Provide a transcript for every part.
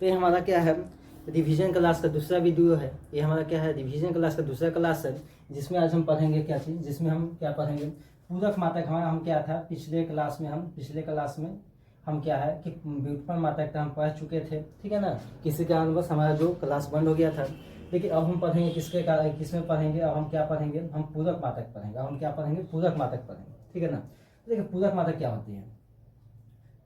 तो ये हमारा क्या है, रिवीजन क्लास का दूसरा वीडियो है। ये हमारा क्या है, रिवीजन क्लास का दूसरा क्लास है, जिसमें आज हम पढ़ेंगे क्या चीज़, जिसमें हम क्या पढ़ेंगे, पूरक मात्रक। हमारा हम क्या था पिछले क्लास में हम क्या है कि व्युत्पन्न मात्रक हम पढ़ चुके थे, ठीक है ना। किसी कारणवश हमारा जो क्लास बंद हो गया था, लेकिन अब हम पढ़ेंगे किसमें पढ़ेंगे, अब हम क्या पढ़ेंगे, हम पूरक मात्रक पढ़ेंगे। अब हम क्या पढ़ेंगे, पूरक मात्रक पढ़ेंगे, ठीक है ना। देखिए पूरक मात्रक क्या होती है।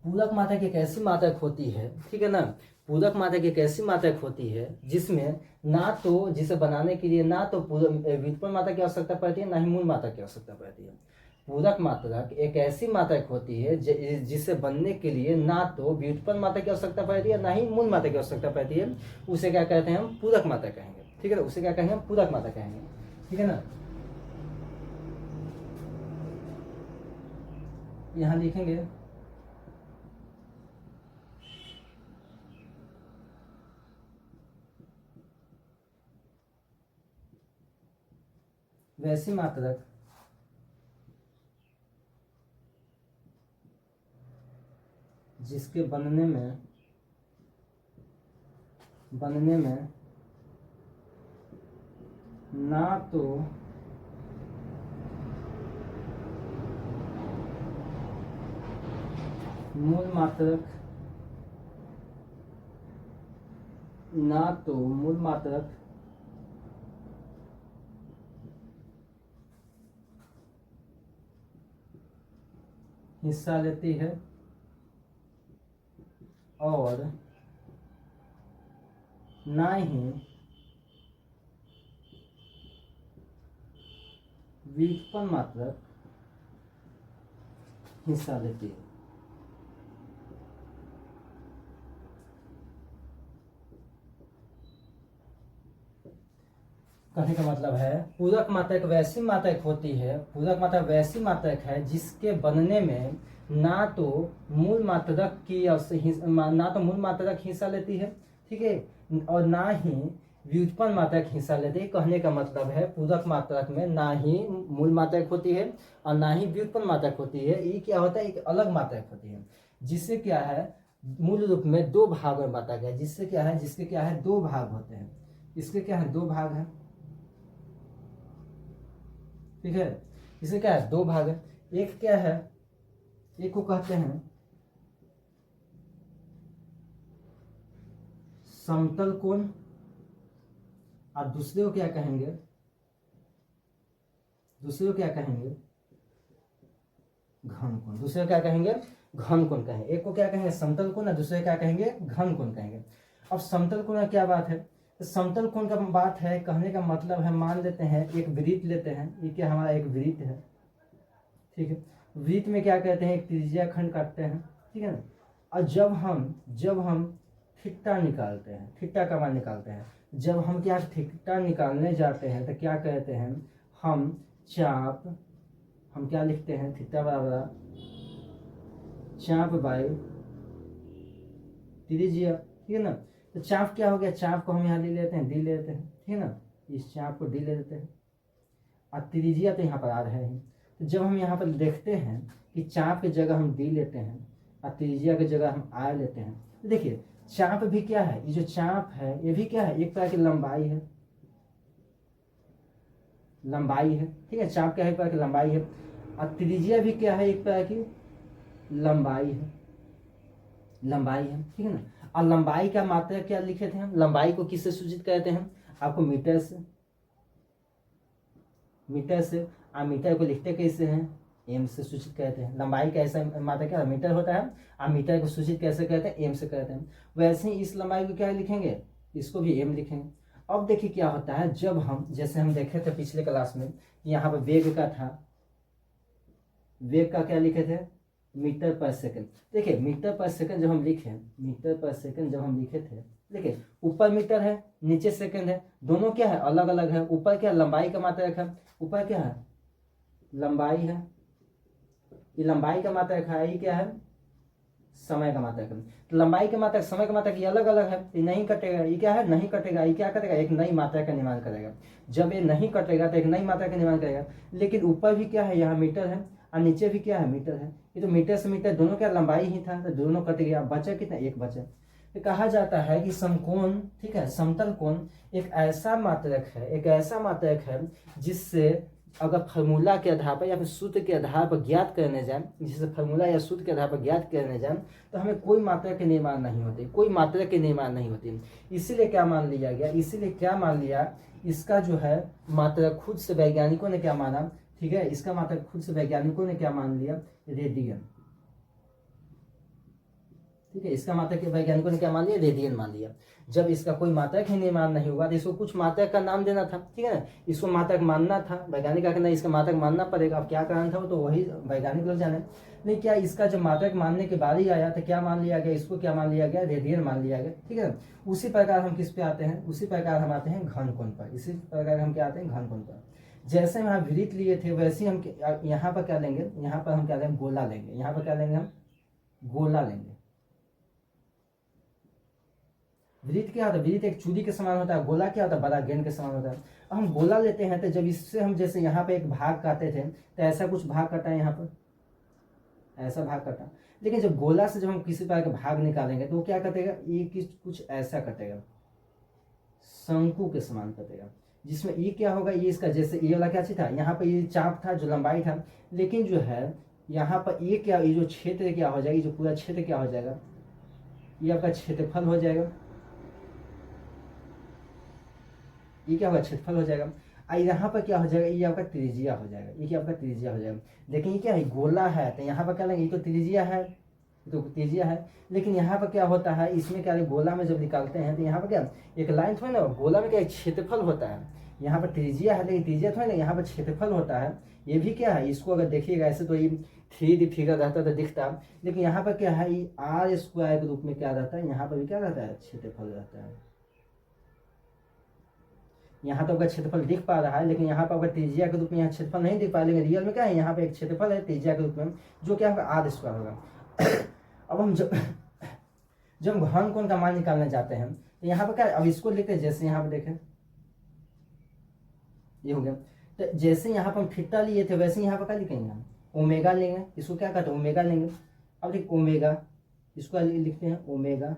पूरक मात्रक एक ऐसी मात्रक होती है, ठीक है ना। पूरक मात्रक एक ऐसी मात्रक होती है जिसमें ना तो जिसे बनाने के लिए ना तो व्युत्पन्न मात्रक की आवश्यकता पड़ती है, ना ही मूल मात्रक की आवश्यकता पड़ती है। पूरक मात्रक एक ऐसी मात्रक होती है जिसे बनने के लिए ना तो व्युत्पन्न मात्रक की आवश्यकता पड़ती है, ना ही मूल मात्रक की आवश्यकता पड़ती है। उसे क्या कहते हैं, हम पूरक मात्रक कहेंगे, ठीक है ना। उसे क्या कहेंगे, हम पूरक मात्रक कहेंगे, ठीक है ना। यहाँ लिखेंगे वैसी मात्रक जिसके बनने में ना तो मूल मात्रक हिस्सा लेती है और ना ही व्युत्पन्न मात्रक हिस्सा लेती है। कहने का मतलब है पूरक मात्रक वैसी मात्रक होती है, पूरक मात्रक वैसी मात्रक है जिसके बनने में ना तो मूल मात्रक हिस्सा लेती है, ठीक है, और ना ही व्युत्पन्न मात्रक हिस्सा लेती है। कहने का मतलब है पूरक मात्रक में ना ही मूल मात्रक होती है और ना ही व्युत्पन्न मात्रक होती है। ये क्या होता है, एक अलग मात्रक होती है, जिससे क्या है मूल रूप में दो भाग में बांटा गया। जिसके क्या है दो भाग होते हैं। इसके क्या है, दो भाग है, ठीक है। इसे क्या है, दो भाग है। एक क्या है, एक को कहते हैं समतल कोण और दूसरे को क्या कहेंगे, घन कोण। दूसरे को क्या कहेंगे, घन कोण कहेंगे। एक को क्या कहेंगे, समतल कोण, और दूसरे क्या कहेंगे, घन कोण कहेंगे। अब समतल कोण का क्या बात है, तो समतल कोण का बात है, कहने का मतलब है मान लेते हैं एक वृत्त लेते हैं। ये क्या हमारा एक वृत्त है, ठीक है। वृत्त में क्या कहते हैं, एक त्रिज्या खंड काटते हैं, ठीक है ना। और जब हम थीटा निकालते हैं, थीटा का मान निकालते हैं, जब हम क्या थीटा निकालने जाते हैं तो क्या कहते हैं, हम क्या लिखते हैं, थीटा बराबर चाप बाई त्रिज्या, ठीक है ना। तो चाप क्या हो गया, चाप को हम यहाँ ले लेते हैं, डी ले लेते हैं, ठीक है ना। इस चाप को डी ले लेते हैं और त्रिज्या तो यहाँ पर आ रहे हैं। तो जब हम यहाँ पर देखते हैं कि चाप की जगह हम डी लेते हैं और त्रिज्या की जगह हम आर लेते हैं, तो देखिए चाप भी क्या है, ये जो चाप है ये भी क्या है, एक तरह की लंबाई है, ठीक है। चाप क्या है, एक तरह की लंबाई है। और त्रिज्या भी क्या है, एक तरह की लंबाई है, ठीक है ना। और लंबाई का मात्रा क्या लिखे थे हम, लंबाई को किससे सूचित करते हैं, आपको मीटर से। और मीटर को लिखते कैसे हैं, एम से सूचित करते हैं। लंबाई का ऐसा मात्रा क्या मीटर होता है, और मीटर को सूचित कैसे करते हैं, एम से करते हैं। वैसे ही इस लंबाई को क्या लिखेंगे, इसको भी एम लिखेंगे। अब देखिए क्या होता है, जब हम जैसे हम देखे थे पिछले क्लास में, यहाँ पर वेग का था, वेग का क्या लिखे थे, मीटर पर सेकंड। देखिए मीटर पर सेकंड जब हम लिखे थे, देखिए ऊपर मीटर है नीचे सेकंड है, दोनों क्या है अलग अलग है। ऊपर क्या लंबाई का मात्रक है, ऊपर क्या है लंबाई है, ये लंबाई का मात्रक है, ये क्या है समय का मात्रक है। तो लंबाई का मात्रक समय का मात्रक ये अलग अलग है, ये नहीं कटेगा, ये क्या है नहीं कटेगा, ये क्या करेगा एक नई मात्रा का निर्माण करेगा। जब ये नहीं कटेगा तो एक नई मात्रा का निर्माण करेगा। लेकिन ऊपर भी क्या है, यहाँ मीटर है और नीचे भी क्या है मीटर है। ये तो मीटर से मीटर दोनों क्या लंबाई ही था, तो दोनों कट गया, बचा कितना, एक बचा। तो कहा जाता है कि समकोण, ठीक है, समतल कोण एक ऐसा मात्रक है जिससे अगर फार्मूला के आधार पर या फिर सूत्र के आधार पर ज्ञात करने जाए, जिससे फार्मूला या सूत्र के आधार पर ज्ञात करने जाए तो हमें कोई मात्रा के निर्माण नहीं होते, इसीलिए क्या मान लिया, इसका जो है मात्रा खुद से वैज्ञानिकों ने क्या माना, ठीक है, इसका मात्रा खुद से वैज्ञानिकों ने क्या मान लिया, रेडियन, ठीक है, इसका मात्रक के वैज्ञानिकों ने क्या मान लिया, रेडियन मान लिया। जब इसका कोई मात्रक ही निर्माण नहीं होगा तो इसको कुछ मात्रक का नाम देना था, ठीक है ना, इसको मात्रक मानना था, वैज्ञानिक का इसका मात्रक मानना पड़ेगा। अब क्या कारण था वो तो वही वैज्ञानिक लोग जाने। नहीं, क्या इसका जब मात्रक मानने के बाद ही आया तो क्या मान लिया गया, इसको क्या मान लिया गया, रेडियन मान लिया गया, ठीक है। उसी प्रकार हम किस पे आते हैं, उसी प्रकार हम आते हैं घन कोण पर, इसी प्रकार हम क्या आते हैं, घन कोण पर। जैसे हम यहाँ वृत्त लिए थे वैसे हम यहाँ पर क्या लेंगे, यहाँ पर हम क्या लेंगे, गोला लेंगे, यहाँ पर क्या लेंगे, हम गोला लेंगे। वृत्त क्या होता है, वृत्त एक चूड़ी के समान होता है, गोला क्या होता है, बड़ा गेंद के समान होता है। अब हम गोला लेते हैं तो जब इससे हम जैसे यहाँ पे एक भाग काटे थे तो ऐसा कुछ भाग कटा है, यहाँ पर ऐसा भाग कटा, लेकिन जब गोला से जब हम किसी प्रकार का भाग निकालेंगे तो वो क्या कटेगा, ये कुछ ऐसा कटेगा, शंकु के समान कटेगा, जिसमें ये क्या होगा, ये इसका जैसे ये वाला क्या चीज था, यहाँ पर ये चाप था जो लंबाई था, लेकिन जो है यहाँ पर ये क्या, ये जो क्षेत्र क्या हो जाएगा, ये जो पूरा क्षेत्र क्या हो जाएगा, ये आपका क्षेत्रफल हो जाएगा, ये क्या होगा, क्षेत्रफल हो जाएगा। यहाँ पर क्या हो जाएगा, ये आपका त्रिज्या हो जाएगा, ये क्या आपका त्रिज्या हो जाएगा। लेकिन ये क्या है, गोला है तो यहाँ पर क्या लेंगे, ये तो त्रिज्या है, तो त्रिज्या है, लेकिन यहाँ पर क्या होता है, इसमें क्या है, गोला में जब निकालते हैं तो यहाँ पर क्या एक लाइन थोड़ी ना, गोला में क्या एक क्षेत्रफल होता है, यहाँ पर त्रिज्या है लेकिन त्रिज्या थोड़ी ना, यहाँ पर क्षेत्रफल होता है। ये भी क्या है, इसको अगर देखिएगा ऐसे तो ये 3D फिगर रहता तो दिखता, लेकिन यहाँ पर क्या है, ये r² के रूप में क्या रहता है, यहाँ पर भी क्या रहता है, क्षेत्रफल रहता है। यहाँ तो आपका क्षेत्रफल दिख पा रहा है, लेकिन यहाँ पर आपका त्रिज्या के रूप में यहाँ क्षेत्रफल नहीं दिख पा रहा, लेकिन रियल में क्या है, यहाँ पे एक क्षेत्रफल है त्रिज्या के रूप में, जो क्या होगा, r² होगा। अब हम जब हम घन कोण का मान निकालने जाते हैं तो यहाँ पर क्या, अब इसको लिखते हैं, जैसे यहाँ पर देखें ये हो गया, तो जैसे यहाँ पर हम थीटा लिए थे वैसे यहाँ पर क्या लिखेंगे, हम ओमेगा लेंगे, इसको क्या कहते हैं, ओमेगा लेंगे। अब देखिए ओमेगा, इसको लिखते हैं ओमेगा,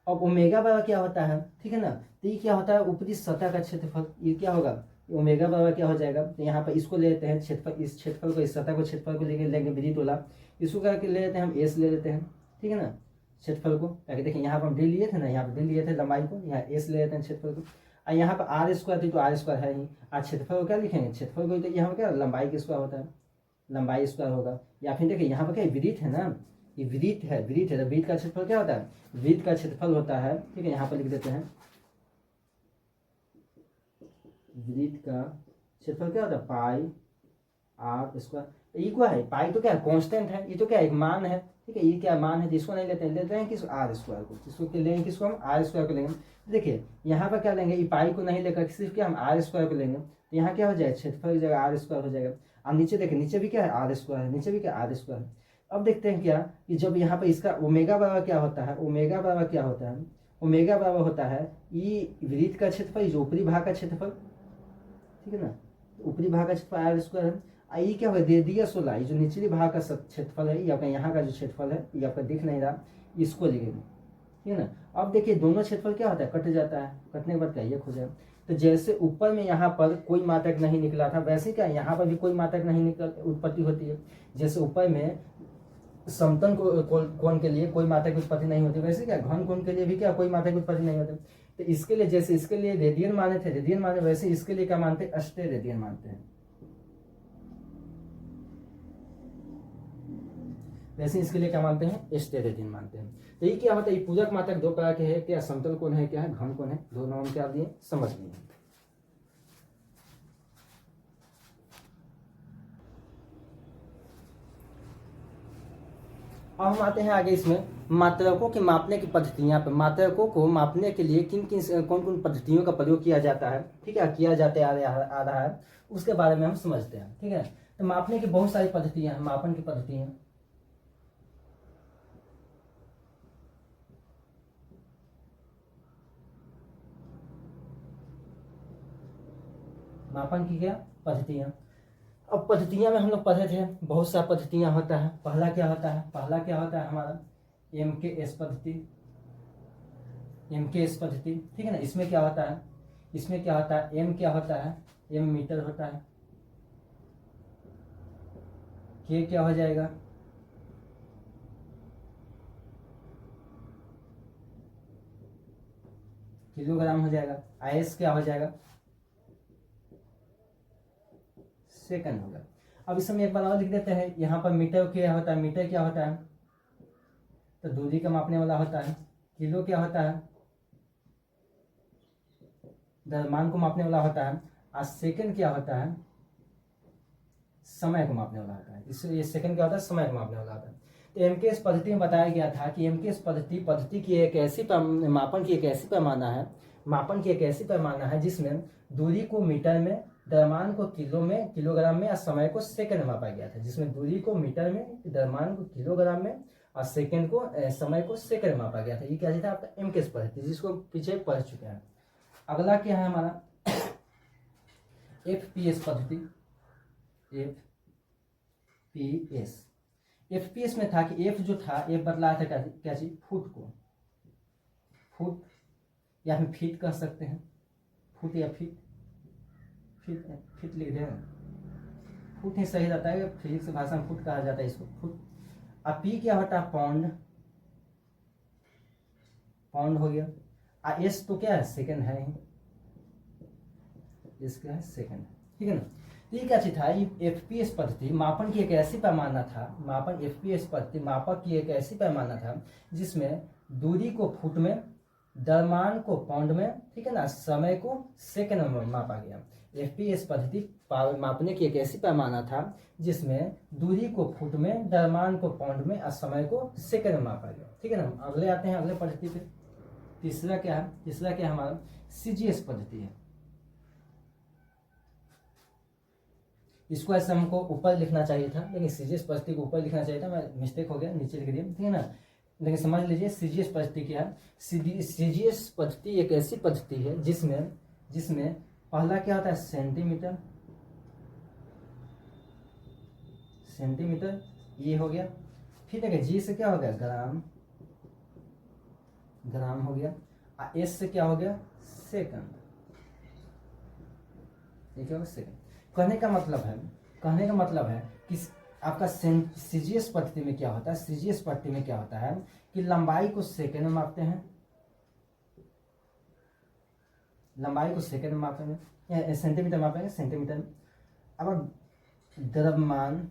अब ओमेगा बराबर क्या होता है, ठीक है ना, तो ये क्या होता है, ऊपरी सतह का क्षेत्रफल, ये क्या होगा, ओमेगा बराबर क्या हो जाएगा, तो यहाँ पर इसको ले लेते हैं क्षेत्रफल, इस क्षेत्रफल को, इस सतह को क्षेत्रफल को लेंगे वृत्त वाला, इसको करके ले लेते हैं हम एस ले लेते हैं, ठीक है ना, क्षेत्रफल को ताकि देखिए यहाँ पर हम डी लिए थे ना, यहाँ पर डी लिए थे लंबाई को, यहाँ एस ले लेते हैं क्षेत्रफल को, और यहाँ पर r² थी तो r² है ही, और क्षेत्रफल को क्या लिखेंगे, क्षेत्रफल को, यहाँ पर क्या लंबाई के स्क्वायर होता है, लंबाई स्क्वायर होगा, या फिर देखिए यहाँ पर क्या वृत्त है ना, ये वृत्त है तो वृत्त का क्षेत्रफल क्या होता है, वृत्त का क्षेत्रफल होता है, ठीक है, यहाँ पर लिख देते हैं वृत्त का क्षेत्रफल क्या होता है, पाई r²। ये क्या है, पाई तो क्या है, कांस्टेंट है, ये तो क्या एक मान है, ठीक है, ये क्या मान है, जिसको नहीं लेते हैं किस r² को, जिसको लेंगे किसको, हम r² को लेंगे। देखिए यहाँ पर क्या लेंगे, ये पाई को नहीं लेकर सिर्फ क्या हम r² को लेंगे, तो यहाँ क्या हो जाएगा, क्षेत्रफल की जगह r² हो जाएगा। अब नीचे देखिए, नीचे भी क्या है, r² है, नीचे भी क्या r² है। अब देखते हैं क्या कि जब यहाँ पर इसका ओमेगा बराबर क्या होता है, ओमेगा बराबर क्या होता है, ओमेगा बराबर होता है ये वृत्त का क्षेत्रफल, जो ऊपरी भाग का क्षेत्रफल, ठीक है ना, ऊपरी भाग का क्षेत्रफल r² है, ये क्या होगा, रेडियस वाला, ये जो निचली भाग का क्षेत्रफल है, ये आपका यहाँ का जो क्षेत्रफल है, ये आपका दिख नहीं रहा, इसको लिखेंगे, ठीक है ना। अब देखिए दोनों क्षेत्रफल क्या होता है, कट जाता है, कटने के बाद क्या ये हो जाएगा। तो जैसे ऊपर में यहाँ पर कोई मात्रक नहीं निकला था, वैसे क्या यहाँ पर भी कोई मात्रक नहीं निकल उत्पत्ति होती है। जैसे ऊपर में समतल कोण के लिए कोई मात्रक की उत्पत्ति नहीं होती, वैसे क्या घन कोण के लिए भी क्या कोई मात्रक की उत्पत्ति नहीं होती। तो इसके लिए जैसे इसके लिए रेडियन माने थे, रेडियन माने, वैसे इसके लिए क्या मानते हैं, अष्टे रेडियन मानते हैं, वैसे इसके लिए क्या मानते हैं, अष्टे रेडियन मानते हैं। तो ये क्या होता है, ये पूरक मात्रक दो प्रकार के हैं, क्या समतल कोण है, क्या है घन कोण है, दो नाम क्या दिए समझ लिए। अब हम आते हैं आगे इसमें मात्रकों के मापने की पद्धतियां पर। मात्रकों को मापने के लिए किन किन कौन कौन पद्धतियों का प्रयोग किया जाता है, ठीक है, किया जाते आ रहा है, उसके बारे में हम समझते हैं, ठीक है। तो मापने की बहुत सारी पद्धतियां हैं, मापन की पद्धतियां, मापन की क्या पद्धतियां। अब पद्धतियाँ में हम लोग पढ़े थे, बहुत सा पद्धतियाँ होता है। पहला क्या होता है हमारा MKS पद्धति, MKS पद्धति, ठीक है ना। इसमें क्या होता है, M क्या होता है, M मीटर होता है, K क्या हो जाएगा, किलोग्राम हो जाएगा, IS क्या हो जाएगा, सेकंड होगा। अब इसमें एक बार और लिख देते हैं, यहाँ पर मीटर क्या होता है, मीटर क्या होता है, तो दूरी का मापने वाला होता है। किलो क्या होता है, द्रव्यमान को मापने वाला होता है। और सेकंड क्या होता है, समय को मापने वाला होता है। इसलिए सेकंड क्या होता है, समय को मापने वाला होता है। तो MKS पद्धति में बताया गया था कि MKS पद्धति की एक ऐसी मापन की एक ऐसी पैमाना है जिसमें दूरी को मीटर में, द्रव्यमान को किलो में, किलोग्राम में और समय को सेकंड में मापा गया था। जिसमें दूरी को मीटर में, द्रव्यमान को किलोग्राम में और सेकंड को समय को सेकंड में मापा गया था। ये क्या था आपका MKS पद्धति, जिसको पीछे पढ़ चुके हैं। अगला क्या है हमारा FPS पद्धति। FPS में था कि F जो था, F बतलाया था क्या चीज, फुट को, फुट या फिर फीट कह सकते हैं, फुट या फीट, फीट लिख दें, फुट ही सही रहता है, फिजिक्स भाषा में फुट कहा जाता है इसको, फुट। अब P क्या होता है, पाउंड, पाउंड हो गया। और S तो क्या है, सेकंड है ही, इसका है सेकंड, ठीक है ना। तो ये क्या चीज था, ये FPS पद्धति मापन की एक ऐसी पैमाना था, FPS पद्धति मापक की एक ऐसी पैमाना था जिसमें दूरी को फुट में, द्रव्यमान को पाउंड में, ठीक है ना, समय को सेकंड में मापा गया। FPS पद्धति मापने की एक ऐसी पैमाना था जिसमें दूरी को फुट में, द्रव्यमान को पाउंड में और समय को सेकंड में मापा गया, ठीक है ना। अगले आते हैं अगले पद्धति पे। तीसरा क्या है हमारा CGS पद्धति है। इसको ऐसे हमको ऊपर लिखना चाहिए था, लेकिन CGS पद्धति को ऊपर लिखना चाहिए था, मैं मिस्टेक हो गया, नीचे लिख दिया, ठीक है ना। लेकिन समझ लीजिए CGS पद्धति क्या है। CGS पद्धति एक ऐसी पद्धति है जिसमें पहला क्या होता है, सेंटीमीटर, ये हो गया। फिर देखिए G से क्या हो गया, ग्राम हो गया। और S से क्या हो गया, सेकंड, ये क्या होगा, सेकंड। कहने का मतलब है कि आपका CGS पद्धति में क्या होता है, CGS पद्धति में क्या होता है कि लंबाई को सेकंड में मापते हैं, लंबाई को सेकंड में मापेंगे, सेंटीमीटर मापेंगे, सेंटीमीटर में। अब द्रव्यमान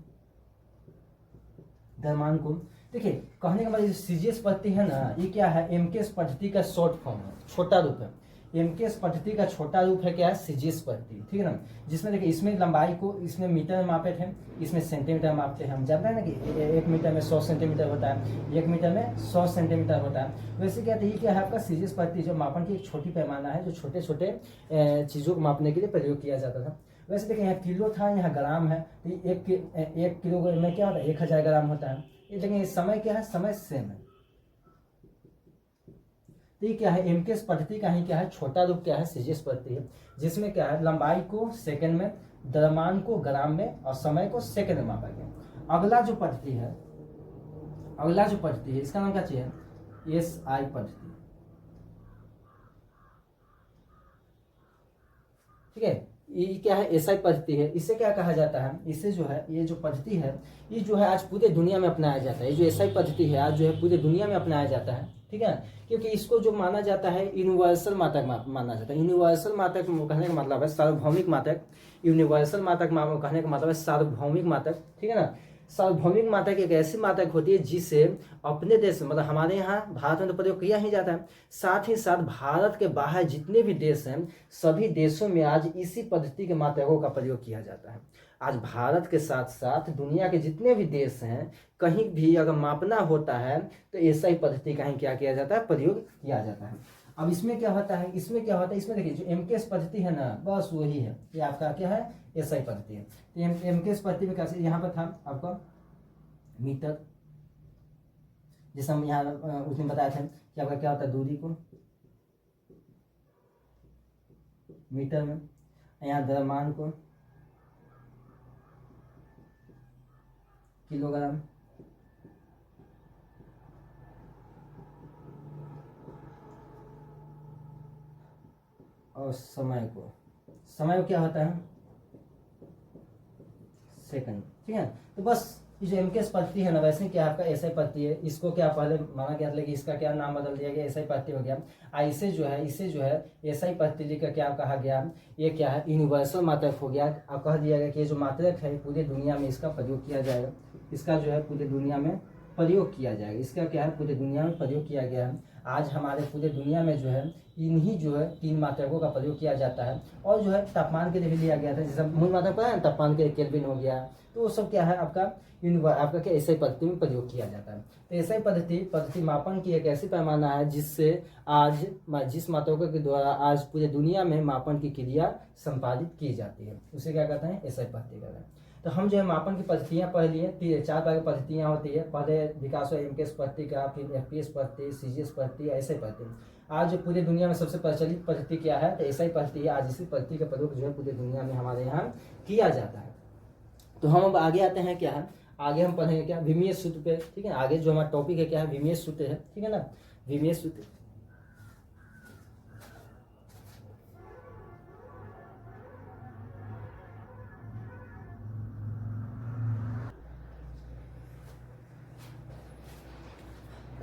को देखिए, कहने का मतलब CGS पद्धति है ना, ये क्या है, MKS पद्धति का शॉर्ट फॉर्म है, छोटा रूप है। MKS पद्धति का छोटा रूप है क्या है, CGS पद्धति, ठीक है ना। जिसमें देखिए, इसमें लंबाई को इसमें मीटर में मापे थे, इसमें सेंटीमीटर में मापते हैं। हम जानते हैं ना कि 1 मीटर में 100 सेंटीमीटर होता है, 1 मीटर में 100 सेंटीमीटर होता है। वैसे क्या है, ये क्या है आपका CGS पद्धति, जो मापन की एक छोटी पैमाना है, जो छोटे छोटे चीज़ों को मापने के लिए प्रयोग किया जाता था। वैसे देखिए, यहाँ किलो था, यहाँ ग्राम है, तो 1 किलोग्राम में क्या होता है, 1000 ग्राम होता है। लेकिन समय क्या है, समय सेम है। तो ये क्या है, MKS पद्धति का ही क्या है, छोटा रूप क्या है, CGS पद्धति है, जिसमें क्या है, लंबाई को सेकंड में, द्रव्यमान को ग्राम में और समय को सेकंड में मापा गया। अगला जो पद्धति है इसका नाम क्या चाहिए, SI पद्धति, ठीक है। ये क्या है, SI पद्धति है। इसे क्या कहा जाता है, इसे जो है, ये जो पद्धति है, ये जो है आज पूरे दुनिया में अपनाया जाता है। ये जो SI पद्धति है आज जो है पूरे दुनिया में अपनाया जाता है, ठीक है। क्योंकि इसको जो माना जाता है, यूनिवर्सल मात्रक माना जाता है। यूनिवर्सल मात्रक कहने का मतलब है सार्वभौमिक मात्रक, यूनिवर्सल मात्रक कहने का मतलब है सार्वभौमिक मात्रक, ठीक है ना। सार्वभौमिक मात्रक एक ऐसी मात्रक होती है जिसे अपने देश में, मतलब हमारे यहाँ भारत में तो प्रयोग किया ही जाता है, साथ ही साथ भारत के बाहर जितने भी देश हैं, सभी देशों में आज इसी पद्धति के मात्रकों का प्रयोग किया जाता है। आज भारत के साथ साथ दुनिया के जितने भी देश हैं, कहीं भी अगर मापना होता है तो ऐसा ही पद्धति का ही क्या किया जाता है, प्रयोग किया जाता है। अब इसमें क्या होता है, इसमें देखिए, जो MKS पद्धति है ना, बस वही है, ये आपका क्या है, SI पद्धति है। तो MKS पद्धति में कैसे, यहाँ पर था आपका मीटर, जैसे हम यहाँ उसने बताया था कि आपका क्या होता है, दूरी को मीटर में, यहाँ द्रव्यमान को किलोग्राम। और समय को क्या होता है, सेकंड। ठीक है, तो बस ये जो एमकेएस पद्धति है ना, वैसे क्या आपका एसआई पद्धति है, इसको क्या पहले माना गया था, लेकिन इसका क्या नाम बदल दिया गया, एसआई पद्धति हो गया। इसे जो है एसआई पद्धति का क्या कहा गया, ये क्या है, यूनिवर्सल मात्रक हो गया। अब कह दिया गया कि ये जो मात्रक है पूरी दुनिया में इसका प्रयोग किया जाएगा, इसका जो है पूरी दुनिया में प्रयोग किया जाएगा, इसका क्या है पूरी दुनिया में प्रयोग किया गया है। आज हमारे पूरे दुनिया में जो है इन्हीं जो है 3 मात्रकों का प्रयोग किया जाता है। और जो है तापमान के लिए भी लिया गया था, जैसे मूल मात्रक पता है, तापमान के केल्विन हो गया, तो वो सब क्या है आपका क्या एसआई पद्धति में प्रयोग किया जाता है। तो एसआई पद्धति मापन की एक ऐसी पैमाना है जिससे आज जिस मात्रकों के द्वारा आज पूरी दुनिया में मापन की क्रिया संपादित की जाती है, उसे क्या कहते हैं, एसआई पद्धति कहते हैं। तो हम जो है मापन की पद्धतियाँ पढ़ लिए, 4 तरह की पद्धतियाँ होती है। पहले विकास हुआ एमकेएस पद्धति का, फिर एफपीएस पद्धति, सीजीएस पद्धति, एसआई पद्धति। आज पूरी दुनिया में सबसे प्रचलित पद्धति क्या है, तो एसआई पद्धति है। आज इसी पद्धति का प्रयोग जो है पूरी दुनिया में हमारे यहाँ किया जाता है। तो हम अब आगे आते हैं, क्या है आगे हम पढ़ेंगे क्या, विमीय सूत्र पे। ठीक है, आगे जो हमारा टॉपिक है क्या है, विमीय सूत्र है। ठीक है ना, विमीय सूत्र।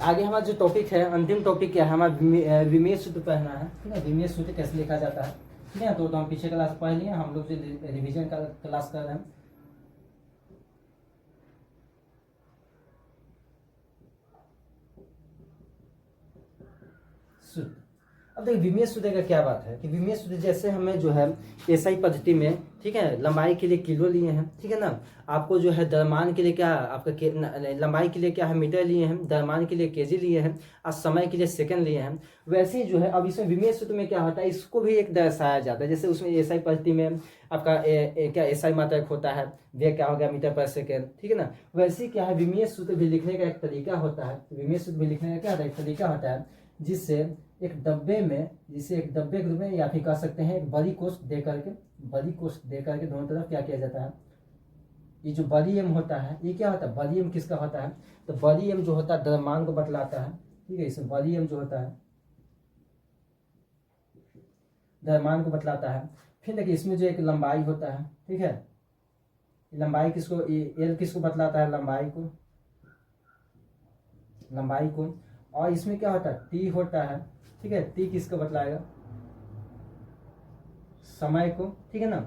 आगे हमारा जो टॉपिक है, अंतिम टॉपिक क्या है हमारा, विमीय सूत्र पढ़ना है। ठीक है, विमीय सूत्र कैसे लिखा जाता है। ठीक है, तो हम पीछे क्लास पढ़ लिए, हम लोग जो रिवीजन का क्लास कर रहे हैं। सूत्र, अब देखिए विमीय सूत्र का क्या बात है कि विमीय सूत्र जैसे हमें जो है एसआई पद्धति में, ठीक है, लंबाई के लिए किलो लिए हैं। ठीक है ना, आपको जो है द्रव्यमान के लिए क्या आपका लंबाई के लिए क्या है मीटर लिए हैं, द्रव्यमान के लिए केजी लिए हैं, और समय के लिए सेकंड लिए हैं। वैसे ही जो है अब इसमें विमीय सूत्र में क्या होता है, इसको भी एक दर्शाया जाता है। जैसे उसमें एसआई पद्धति में आपका क्या एसआई मात्रक होता है, वे क्या हो गया मीटर पर सेकेंड। ठीक है ना, वैसे क्या है विमीय सूत्र भी लिखने का एक तरीका होता है। विमीय सूत्र भी लिखने का क्या होता है, एक तरीका होता है, जिससे एक डब्बे के रूप में, या फिर कह सकते हैं एक बड़ी कोष्ठ दे करके दोनों तरफ क्या किया जाता है, ये जो बड़ी एम होता है, ये क्या होता है, बड़ी एम किसका होता है, तो बड़ी एम जो होता है द्रव्यमान को बतलाता है। ठीक है, इसमें बड़ी एम जो होता है द्रव्यमान को बतलाता है। फिर देखिए इसमें जो एक लंबाई होता है, ठीक है, लंबाई किसको, एल किसको बतलाता है, लंबाई को। और इसमें क्या होता है, टी होता है। ठीक है, टी किसको बतलाएगा, समय को। ठीक है ना,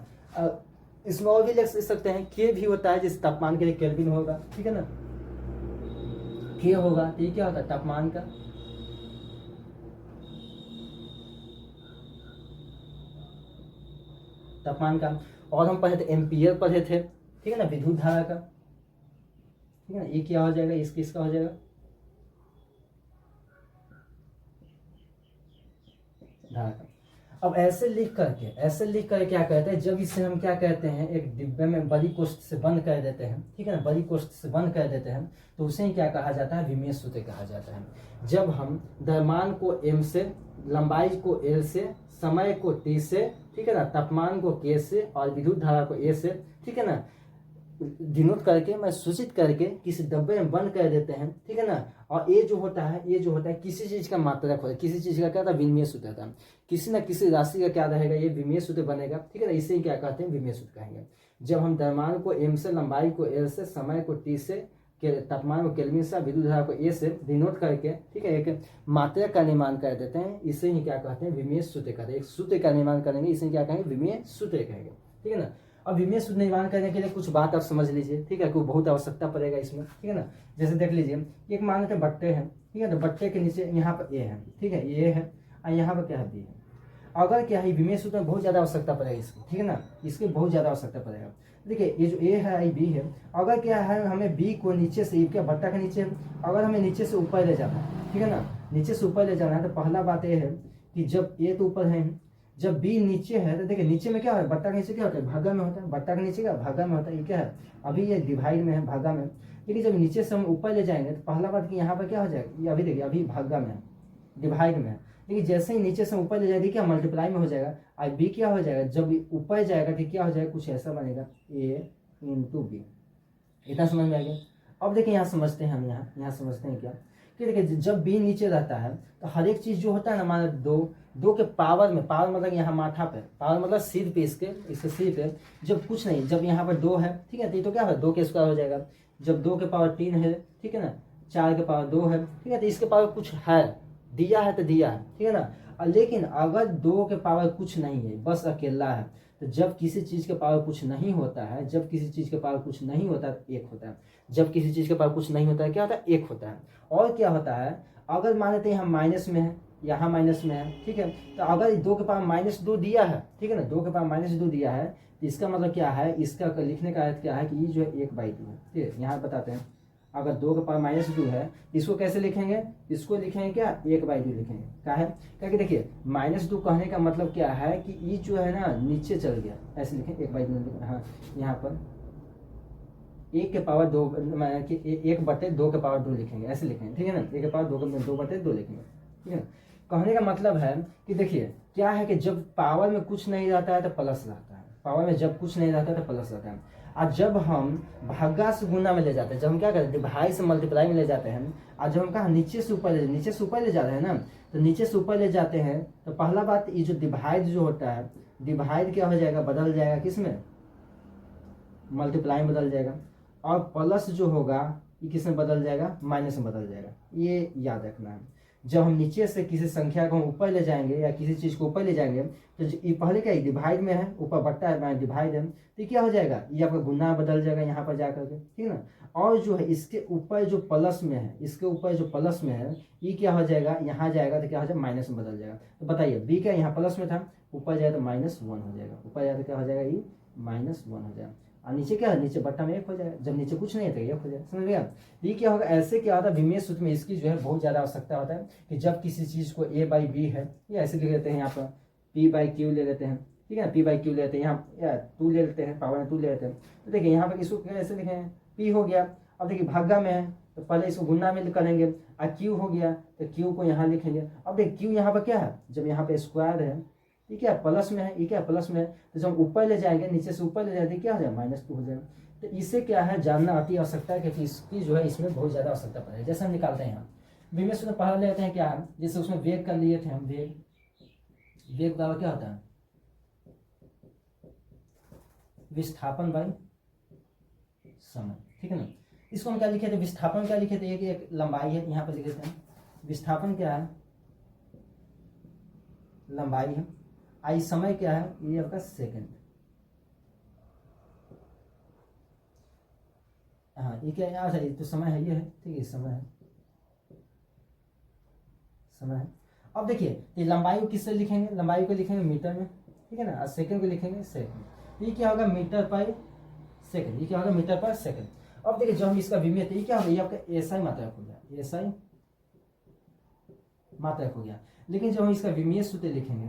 इसमें और भी लिख सकते हैं, के भी होता है, जिस तापमान के लिए केल्विन होगा। ठीक है ना, के होगा, टी क्या होता है, तापमान का। और हम पढ़े थे एम्पियर पढ़े थे। ठीक है ना, विद्युत धारा का। ठीक है ना, ये क्या हो जाएगा, इसका हो जाएगा धारा का। अब ऐसे लिख करके क्या कहते हैं, जब इसे हम क्या कहते हैं, एक डिब्बे में बड़ी कोष्ठ से बंद कर देते हैं। ठीक है ना, बड़ी कोष्ठ से बंद कर देते हैं, तो उसे ही क्या कहा जाता है, विमीय सूत्र कहा जाता है। जब हम द्रव्यमान को एम से, लंबाई को एल से, समय को टी से, ठीक है ना, तापमान को के से, और विद्युत धारा को ए से, ठीक है ना, डिनोट करके, मैं सूचित करके किसी डब्बे में बंद कर देते हैं। ठीक है ना, और ये जो होता है किसी चीज का मात्रक होता है, किसी चीज का क्या था, विमीय सूत्र था, किसी न किसी राशि का क्या रहेगा, ये विमीय सूत्र बनेगा। ठीक है ना, इसे क्या कहते हैं, विमीय सूत्र कहेंगे। जब हम द्रव्यमान को एम से, लंबाई को एल से, समय को टी से, तापमान को केल्विन से, विद्युत धारा को ए से डिनोट करके, ठीक है, एक मात्रक का निर्माण कर देते हैं, इसे ही क्या कहते हैं, विमीय सूत्र कहते हैं। एक सूत्र का निर्माण करेंगे, इसे क्या कहेंगे, विमीय सूत्र कहेंगे। ठीक है ना, अब विमीय सूत्र निर्माण करने के लिए कुछ बात आप समझ लीजिए। ठीक है, क्योंकि बहुत आवश्यकता पड़ेगा इसमें। ठीक है ना, जैसे देख लीजिए, एक मान लेते बट्टे हैं। ठीक है, तो बट्टे के नीचे यहाँ पर ए है। ठीक है, ए है, और यहाँ पर क्या है, बी है। अगर क्या है, विमीय सूत्र में बहुत ज़्यादा आवश्यकता पड़ेगा इसकी। ठीक है ना, इसकी बहुत ज़्यादा आवश्यकता पड़ेगा। देखिए ये जो ए है, ये बी है, अगर क्या है, हमें बी को नीचे से, क्या भट्टा के नीचे, अगर हमें नीचे से ऊपर ले जाना है। ठीक है ना, नीचे से ऊपर ले जाना है, तो पहला बात ये है कि जब ए तो ऊपर है, जब बी नीचे है, तो देखिए नीचे में क्या है, बट्टा के नीचे क्या होता है, भागा में होता है। बट्टा के नीचे क्या, भागा में होता है। ये क्या है, अभी ये डिवाइड में है, भागा में। लेकिन जब नीचे से हम ऊपर ले जाएंगे, तो पहला बात कि यहाँ पर क्या हो जाएगा, ये अभी देखिए अभी भागा में है, डिवाइड में है। लेकिन जैसे ही नीचे से ऊपर ले जाएगी, क्या मल्टीप्लाई में हो जाएगा, और बी क्या हो जाएगा, जब ऊपर जाएगा तो क्या हो जाएगा, कुछ ऐसा बनेगा, ए इंटू बी। इतना समझ में आ गया। अब देखिए यहाँ समझते हैं हम, यहाँ समझते हैं क्या कि देखिए जब बी नीचे रहता है तो हर एक चीज़ जो होता है ना, मान दो के पावर में, पावर मतलब यहाँ माथा पे, पावर मतलब सिर पे, इसके सिर पे जब कुछ नहीं, जब यहाँ पर 2 है, ठीक है, तो क्या है 2 के स्क्वायर हो जाएगा। जब 2 के पावर 3 है, ठीक है ना, 4 के पावर 2 है, ठीक है, तो इसके पावर कुछ है, दिया है तो दिया है, ठीक है ना। लेकिन अगर 2 के पावर कुछ नहीं है, बस अकेला है, तो जब किसी चीज़ के पावर कुछ नहीं होता है, जब किसी चीज़ के पावर कुछ नहीं होता है, 1 होता है। जब किसी चीज़ के पावर कुछ नहीं होता है, क्या होता है, 1 होता है। और क्या होता है, अगर मान लेते हैं हम माइनस में है, यहाँ माइनस में है, ठीक है, तो अगर 2 के पावर -2 दिया है, ठीक है ना, 2 के पावर -2 दिया है, तो इसका मतलब क्या है, इसका लिखने का अर्थ क्या है कि ये जो है 1/2 है, ठीक है। यहाँ बताते हैं, अगर 2 के पावर -2 है, इसको कैसे लिखेंगे, इसको लिखेंगे क्या, 1/2 लिखेंगे। क्या है, क्योंकि देखिए -2 कहने का मतलब क्या है कि ये जो है ना नीचे चल गया, ऐसे लिखें 1/2। हाँ, यहाँ पर 1 के पावर 2, 1/2 के पावर 2 लिखेंगे, ऐसे लिखेंगे, ठीक है ना, 1 के पावर 2/2 लिखेंगे, ठीक है। कहने का मतलब है कि देखिए क्या है कि जब पावर में कुछ नहीं रहता है तो प्लस रहता है, पावर में जब कुछ नहीं रहता है तो प्लस रहता है। और जब हम भागा से गुना में ले जाते हैं, जब हम क्या करते हैं, डिवाइड से मल्टीप्लाई में ले जाते हैं, और जब हम कहा नीचे से ऊपर ले जा रहे हैं ना, तो नीचे से ऊपर ले जाते हैं, तो पहला बात ये जो डिवाइड जो होता है, डिवाइड क्या हो जाएगा, बदल जाएगा किस में, मल्टीप्लाई में बदल जाएगा। और प्लस जो होगा ये किस में बदल जाएगा, माइनस में बदल जाएगा। ये याद रखना है, जब हम नीचे से किसी संख्या को ऊपर ले जाएंगे या किसी चीज़ को ऊपर ले जाएंगे, तो ये पहले क्या है, डिवाइड में है, ऊपर बट्टा है, डिवाइड है, तो ये क्या हो जाएगा, ये आपका गुना बदल जाएगा यहाँ पर जाकर के, ठीक है ना। और जो है इसके ऊपर जो प्लस में है, इसके ऊपर जो प्लस में है, ये क्या हो जाएगा, यहाँ जाएगा तो क्या हो जाएगा, माइनस में बदल जाएगा। तो बताइए बी क्या यहाँ प्लस में था, ऊपर जाए तो -1 हो जाएगा, ऊपर जाए तो क्या हो जाएगा, ये -1 हो जाएगा। और नीचे क्या है, नीचे बट्टा में 1 हो जाएगा, जब नीचे कुछ नहीं है तो 1 हो जाएगा, समझ गया। ये क्या होगा, ऐसे क्या होता है, विमेय सूत्र में इसकी जो है बहुत ज़्यादा आवश्यकता होता है कि जब किसी चीज़ को a/b है, या ऐसे लिख लेते हैं यहाँ पर p/q ले लेते हैं, ठीक है, p/q ले लेते हैं, यहाँ या 2 ले लेते हैं, पावर में 2 ले लेते हैं, तो देखिए यहाँ पर इसको कैसे लिखें, p हो गया। अब देखिए भागा में है तो पहले इसको गुना में करेंगे, और q हो गया तो q को यहाँ लिखेंगे। अब देखिए q यहाँ पर क्या है, जब यहाँ पे स्क्वायर है, ये क्या प्लस में है, ये क्या प्लस में है, तो जब ऊपर ले जाएंगे, नीचे से ऊपर ले जाएंगे, क्या हो जाएगा, -2 हो जाएगा। तो इसे क्या है, जानना अति आवश्यकता है, क्योंकि इसकी जो है इसमें बहुत ज़्यादा आवश्यकता पड़ेगी। जैसे हम निकालते हैं यहाँ विमेय सूत्र पढ़ा लेते हैं क्या है, जैसे उसमें वेग कर लिए थे हम, वेग बराबर क्या होता है, विस्थापन बाई समय, ठीक है ना। इसको हम क्या लिखे थे, विस्थापन क्या लिखे थे, एक लंबाई है, यहाँ पर लिखे थे विस्थापन क्या है, लंबाई है, आई समय क्या है, ये आपका सेकंड। हाँ ये क्या है, अच्छा तो समय है, ये है, ठीक है, समय है, समय है। अब देखिए ये लंबाई को किससे लिखेंगे, लंबाई को लिखेंगे मीटर में, ठीक है ना, और सेकंड को लिखेंगे सेकंड। ये क्या होगा, मीटर पर सेकंड, ये क्या होगा, मीटर पर सेकंड। अब देखिए जब हम इसका विमेय, ये क्या होगा, ये आपका एसआई मात्रक हो गया, एसआई मात्रक हो गया। लेकिन जब हम इसका विमेय सूत्र लिखेंगे,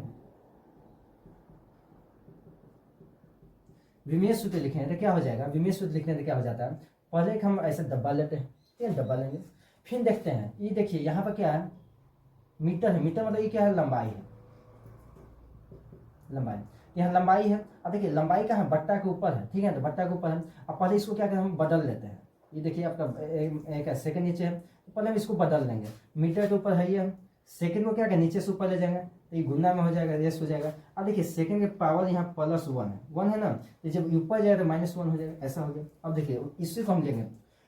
विमेय सूत्र लिखेंगे तो क्या हो जाएगा, विमेय सूत्र लिखने से क्या हो जाता है, पहले हम ऐसे डब्बा लेते हैं, ठीक है, डब्बा लेंगे, फिर देखते हैं, ये देखिए यहाँ पर क्या है, मीटर है, मीटर मतलब ये क्या है, लंबाई है, लंबाई, यहाँ लंबाई है। अब देखिए लंबाई का है, बट्टा के ऊपर है, ठीक है, तो बट्टा के ऊपर है। अब पहले इसको क्या करें, हम बदल लेते हैं, ये देखिए आपका एक सेकंड नीचे है, तो पहले हम इसको बदल लेंगे, मीटर के ऊपर है ये, सेकंड को क्या करें, नीचे से ऊपर ले जाएंगे, तो ये गुना में हो जाएगा, रेस हो जाएगा। अब देखिए सेकंड के पावर यहाँ +1 है, 1 है ना, तो जब ऊपर जाए तो -1 हो जाएगा, ऐसा हो गया। अब देखिए इससे को हम लेंगे,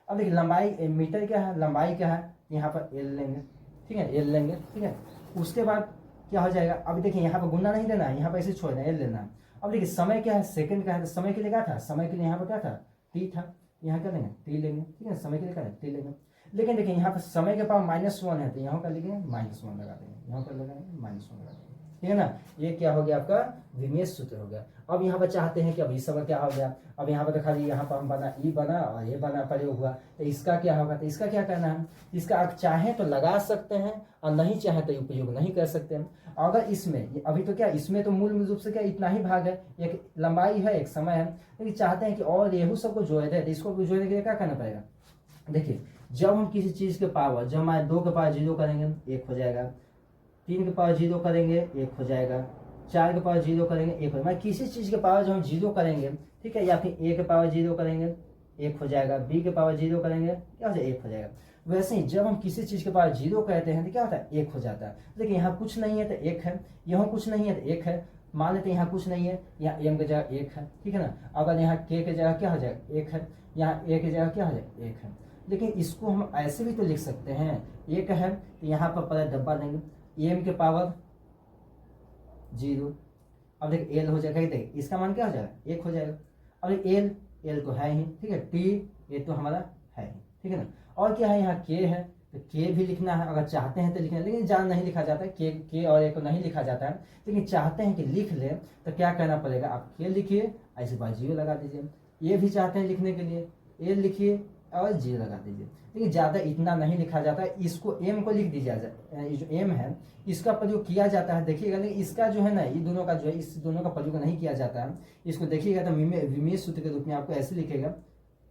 अब देखिए लंबाई मीटर क्या है, लंबाई क्या है, यहाँ पर l लेंगे, ठीक है, l लेंगे, ठीक है। उसके बाद क्या हो जाएगा, अब देखिए यहाँ पर गुना नहीं देना है, यहाँ पर ऐसे छोड़ देना, l लेना है। अब देखिए समय क्या है, सेकंड का है, तो समय के लिए क्या था, समय के लिए यहाँ पर क्या था, t था, यहाँ क्या लेंगे, t लेंगे, ठीक है, समय के लिए क्या है, t लेंगे। लेकिन देखिए यहाँ पर समय के पास -1 है, तो यहाँ का लिखेंगे -1 लगा देंगे, यहाँ पर लगाएंगे -1 लगा देंगे, ठीक है ना। ये क्या हो गया, आपका विमेय सूत्र हो गया। अब यहाँ पर चाहते हैं कि अब इस समय क्या हो गया, अब यहाँ पर तो खाली यहाँ पर हम बना, ई बना और ये बना प्रयोग हुआ, तो इसका क्या होगा, तो इसका क्या करना है, इसका आप चाहें तो लगा सकते हैं और नहीं चाहे तो उपयोग नहीं कर सकते हैं। अगर इसमें अभी तो क्या, इसमें तो मूल रूप से क्या इतना ही भाग है, एक लंबाई है, एक समय है, लेकिन चाहते हैं कि और रेहू सबको जोड़ दे, तो इसको जोड़ने के लिए क्या करना पड़ेगा, देखिए जब हम किसी चीज़ के पावर, जब हमारे 2 के पावर 0 करेंगे 1 हो जाएगा, 3 के पावर 0 करेंगे 1 हो जाएगा, 4 के पावर 0 करेंगे 1 हो जाएगा। किसी चीज़ के पावर जब हम 0 करेंगे, ठीक है, या फिर 1 के पावर 0 करेंगे 1 हो जाएगा, b के पावर 0 करेंगे क्या हो जाएगा 1 हो जाएगा। वैसे ही जब हम किसी चीज़ के पावर 0 कहते हैं तो क्या होता है 1 हो जाता है। देखिए यहाँ कुछ नहीं है तो 1 है, यहाँ कुछ नहीं है तो 1 है, मान लेते हैं यहाँ कुछ नहीं है, यहाँ m की जगह 1 है, ठीक है ना। अगर यहाँ k की जगह क्या हो जाएगा 1 है, यहाँ a की जगह क्या हो जाएगा 1 है। लेकिन इसको हम ऐसे भी तो लिख सकते हैं, 1 है तो यहाँ पर पहले डब्बा देंगे m के पावर 0, अब देखिए l हो जाएगा, देखिए इसका मान क्या हो जाएगा 1 हो जाएगा। अब l तो है ही, ठीक है, t ये तो हमारा है ही, ठीक है ना। और क्या है यहाँ k है तो k भी लिखना है, अगर चाहते हैं तो लिखना है, लेकिन जान नहीं लिखा जाता है, k और a को नहीं लिखा जाता है, लेकिन चाहते हैं कि लिख ले तो क्या करना पड़ेगा, आप k लिखिए ऐसे बार 0 लगा दीजिए। ये भी चाहते हैं लिखने के लिए a लिखिए और 0 लगा दीजिए, लेकिन ज़्यादा इतना नहीं लिखा जाता है। इसको m को लिख दीजिए, जो m है इसका प्रयोग किया जाता है, देखिएगा। लेकिन इसका जो है ना, ये दोनों का जो है, इस दोनों का प्रयोग नहीं किया जाता है। इसको देखिएगा तो विमेय सूत्र के रूप में आपको ऐसे लिखेगा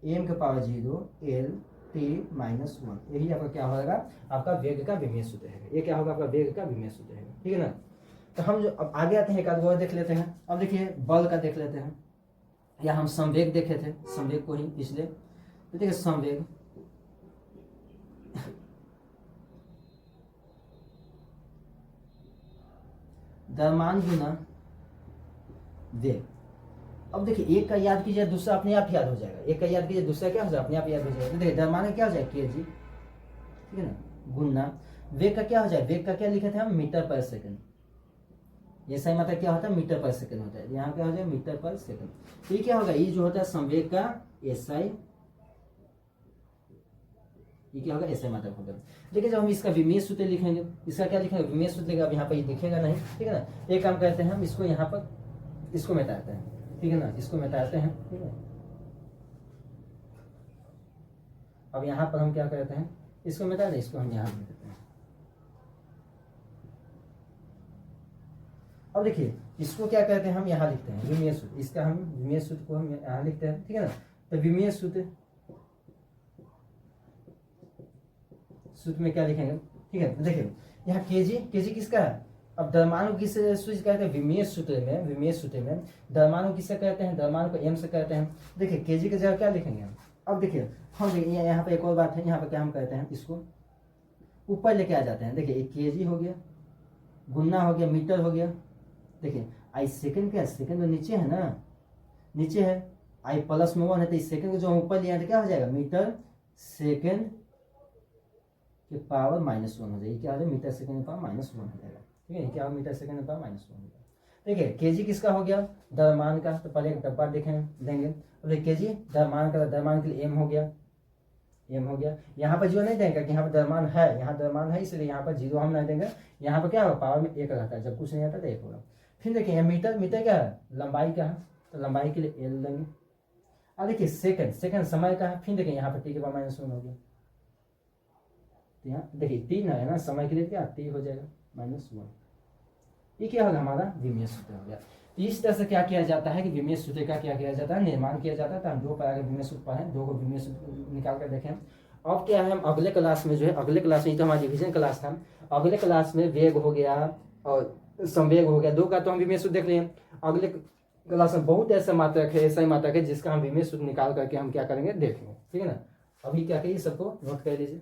m के पावर 0 l t माइनस 1, यही आपका क्या होगा, आपका वेग का विमेय सूत्र है। ये क्या होगा, आपका वेग का विमेय सूत्र है, ठीक है ना। तो हम जो अब आगे आते हैं एक आध और देख लेते हैं। अब देखिए बल का देख लेते हैं, या हम संवेग देखे थे, संवेग को ही पिछले, तो देखिए संवेग द्रव्यमान गुना वेग। अब देखिए एक का याद कीजिए दूसरा अपने आप याद हो जाएगा, एक का याद कीजिए दूसरा क्या हो जाएगा अपने आप याद हो जाएगा। तो देखिए द्रव्यमान क्या हो जाएगा kg, ठीक है ना, गुना वेग का क्या हो जाएगा, वेग का क्या लिखे थे हम मीटर पर सेकंड। ये सही मतलब क्या होता है मीटर पर सेकंड होता है, यहाँ क्या हो जाएगा मीटर पर सेकंड। तो ये क्या होगा, ये जो होता है संवेग का SI, ये क्या होगा SI मात्रक होगा। लेकिन जब हम इसका विमेय सूत्र लिखेंगे, इसका क्या लिखेंगे विमेय सूत्र लिखेगा, अब यहाँ पर ये दिखेगा नहीं, ठीक है ना। एक काम करते हैं हम इसको यहाँ पर इसको मिटाते हैं, ठीक है ना, इसको मिटाते हैं, ठीक है। अब यहाँ पर हम क्या करते हैं, इसको मिटा दें, इसको हम यहाँ मिटाते हैं। अब देखिए इसको क्या कहते हैं, हम यहाँ लिखते हैं विमेय सूत्र, इसका हम विमेय सूत्र को हम यहाँ लिखते हैं, ठीक है ना। तो विमेय सूत्र में क्या लिखेंगे, ठीक है। देखिए यहाँ kg किसका है, अब द्रव्यमान को किससे सूचित कहते हैं, विमेय सूत्र में द्रव्यमान को किससे कहते हैं, द्रव्यमान को m से कहते हैं। देखिए kg की जगह क्या लिखेंगे हम। अब देखिए हम देखिए यहाँ पे एक और बात है, यहाँ पे क्या हम कहते हैं, इसको ऊपर लेके आ जाते हैं। देखिए एक kg हो गया, गुना हो गया, मीटर हो गया। देखिए आई सेकंड क्या है, सेकंड तो नीचे है ना, नीचे है, आई प्लस में 1 है, तो इस सेकंड को जो हम ऊपर लिया तो क्या हो जाएगा मीटर सेकंड के पावर -1 हो जाएगी, क्या हो जाएगा मीटर सेकंड के पावर -1 हो जाएगा, ठीक है। क्या होगा मीटर सेकंड के पावर -1 हो जाएगा। देखिए kg किसका हो गया, द्रव्यमान का, तो पहले एक डब्बा देंगे। अब देखिए kg द्रव्यमान का, द्रव्यमान के लिए m हो गया, यहाँ पर 0 नहीं देंगे कि यहाँ पर द्रव्यमान है, यहाँ द्रव्यमान है इसलिए यहाँ पर 0 हम नहीं देंगे। यहाँ पर क्या होगा पावर में 1 रहता है, जब कुछ नहीं आता तो 1 होगा। फिर देखिए मीटर क्या है, लंबाई का है, तो लंबाई के लिए l देंगे। अब देखिए सेकंड समय का है, फिर देखिए यहाँ पर t के पावर -1 हो गया, यहाँ देखिए 3 है ना, समय के लिए क्या t हो जाएगा -1। ये क्या होगा हमारा विमेय सूत्र हो गया। इस तरह से क्या किया जाता है कि विमेय सूत्र का क्या किया जाता है, निर्माण किया जाता है। तो हम 2 प्रकार के विमेय सूत्र पढ़ें, 2 को विमेय सूत्र निकाल कर देखें। अब क्या है, हम अगले क्लास में जो है, अगले क्लास में तो हमारा डिवीजन क्लास था, अगले क्लास में वेग हो गया और संवेग हो गया, 2 का तो हम विमेय सूत्र देख लिए। अगले क्लास में बहुत ऐसा मात्रक है, ऐसा ही मात्रक है जिसका हम विमेय सूत्र निकाल करके हम क्या करेंगे देखेंगे, ठीक है ना। अभी क्या करिए सबको नोट कर लीजिए।